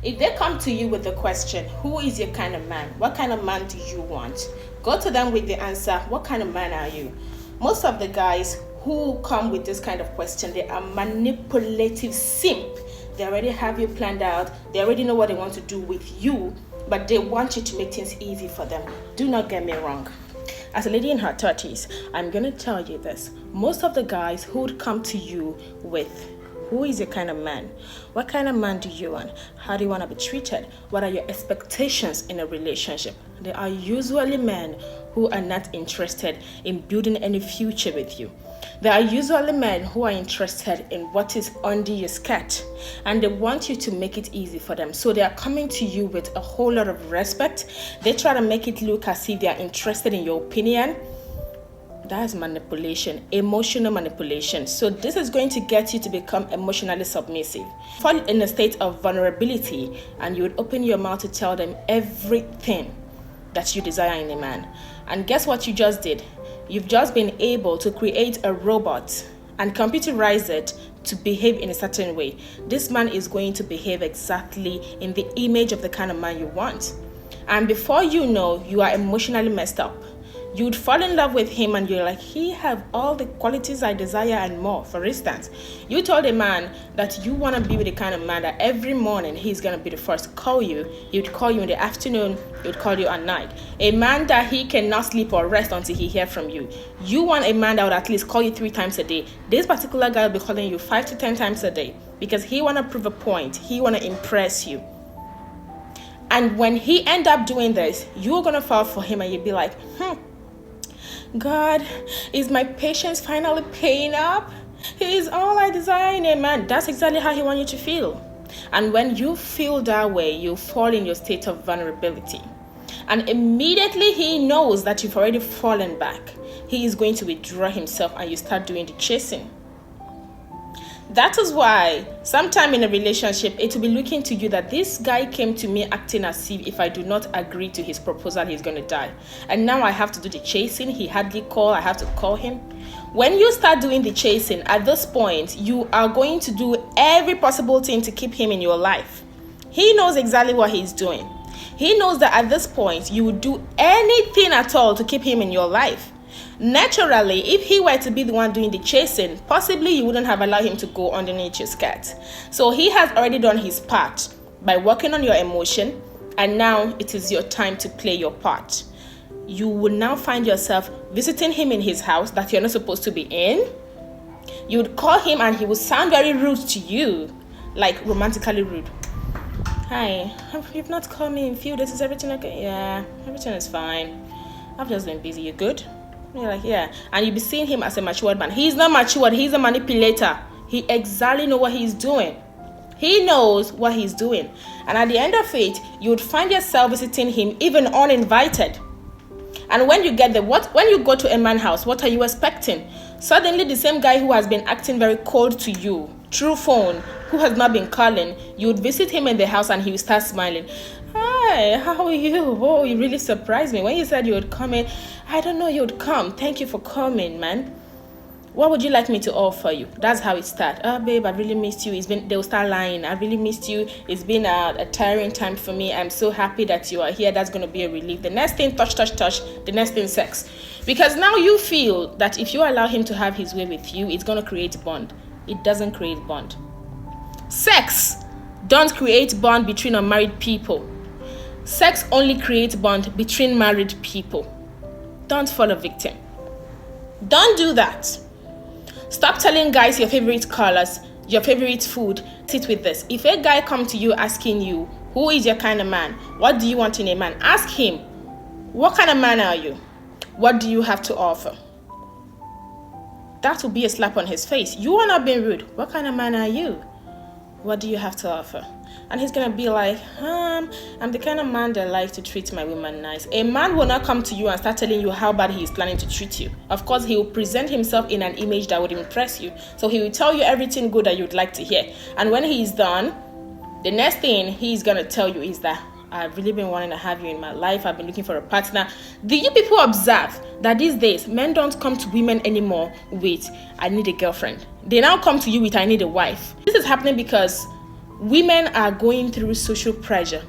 If they come to you with the question, who is your kind of man? What kind of man do you want? Go to them with the answer, what kind of man are you? Most of the guys who come with this kind of question, they are manipulative simp. They already have you planned out. They already know what they want to do with you, but they want you to make things easy for them. Do not get me wrong. As a lady in her 30s, I'm going to tell you this. Most of the guys who would come to you with, who is your kind of man? What kind of man do you want? How do you want to be treated? What are your expectations in a relationship? They are usually men who are not interested in building any future with you. They are usually men who are interested in what is under your skirt, and they want you to make it easy for them. So they are coming to you with a whole lot of respect. They try to make it look as if they are interested in your opinion. That is manipulation, emotional manipulation. So this is going to get you to become emotionally submissive. Fall in a state of vulnerability, and you would open your mouth to tell them everything that you desire in a man. And guess what you just did? You've just been able to create a robot and computerize it to behave in a certain way. This man is going to behave exactly in the image of the kind of man you want. And before you know, you are emotionally messed up. You'd fall in love with him and you're like, he have all the qualities I desire and more. For instance, you told a man that you want to be with the kind of man that every morning he's going to be the first to call you. He'd call you in the afternoon, he'd call you at night. A man that he cannot sleep or rest until he hears from you. You want a man that would at least call you 3 times a day. This particular guy will be calling you 5 to 10 times a day because he want to prove a point. He want to impress you. And when he end up doing this, you're going to fall for him and you'll be like, God, is my patience finally paying up? He is all I desire in a man. That's exactly how he wants you to feel. And when you feel that way, you fall in your state of vulnerability. And immediately he knows that you've already fallen back. He is going to withdraw himself and you start doing the chasing. That is why sometime in a relationship, it will be looking to you that this guy came to me acting as if I do not agree to his proposal, he's going to die. And now I have to do the chasing. He hardly called. I have to call him. When you start doing the chasing, at this point, you are going to do every possible thing to keep him in your life. He knows exactly what he's doing. He knows that at this point, you would do anything at all to keep him in your life. Naturally, if he were to be the one doing the chasing, possibly you wouldn't have allowed him to go underneath your skirt. So he has already done his part by working on your emotion, and now it is your time to play your part. You will now find yourself visiting him in his house that you're not supposed to be in. You would call him and he would sound very rude to you, like romantically rude. Hi, you've not called me in a few days. Is everything okay? Yeah, everything is fine. I've just been busy. You good? You're like, yeah. And you'll be seeing him as a matured man. He's not matured. He's a manipulator. He exactly knows what he's doing. He knows what he's doing. And at the end of it, you would find yourself visiting him even uninvited. And when you get there, when you go to a man's house, what are you expecting? Suddenly, the same guy who has been acting very cold to you through phone, who has not been calling, you would visit him in the house and he would start smiling. Hi, how are you? Oh, you really surprised me. When you said you would come in, I don't know you would come. Thank you for coming, man. What would you like me to offer you? That's how it starts. Oh, babe, I really missed you. They'll start lying. I really missed you. It's been a tiring time for me. I'm so happy that you are here. That's going to be a relief. The next thing, touch. The next thing, sex. Because now you feel that if you allow him to have his way with you, it's going to create bond. It doesn't create bond. Sex don't create bond between unmarried people. Sex only creates bond between married people. Don't fall a victim. Don't do that. Stop telling guys your favorite colors, your favorite food. Sit with this. If a guy comes to you asking you, who is your kind of man? What do you want in a man? Ask him, what kind of man are you? What do you have to offer? That will be a slap on his face. You are not being rude. What kind of man are you? What do you have to offer? And he's going to be like, I'm the kind of man that likes to treat my woman nice. A man will not come to you and start telling you how bad he is planning to treat you. Of course, he will present himself in an image that would impress you. So he will tell you everything good that you'd like to hear. And when he's done, the next thing he's going to tell you is that, I've really been wanting to have you in my life. I've been looking for a partner. Do you people observe that these days, men don't come to women anymore with, I need a girlfriend. They now come to you with, I need a wife. This is happening because women are going through social pressure.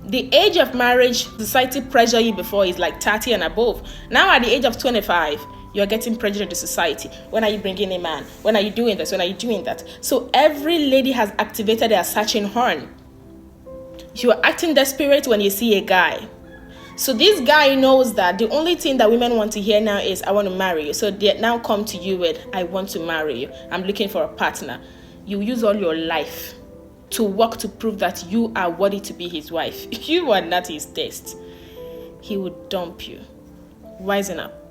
The age of marriage, society pressure you before is like 30 and above. Now at the age of 25, you're getting pressured in the society. When are you bringing a man? When are you doing this? When are you doing that? So every lady has activated their searching horn. You are acting desperate when you see a guy. So this guy knows that the only thing that women want to hear now is, I want to marry you. So they now come to you with, I want to marry you. I'm looking for a partner. You use all your life to work to prove that you are worthy to be his wife. You are not his test. He will dump you. Wisen up.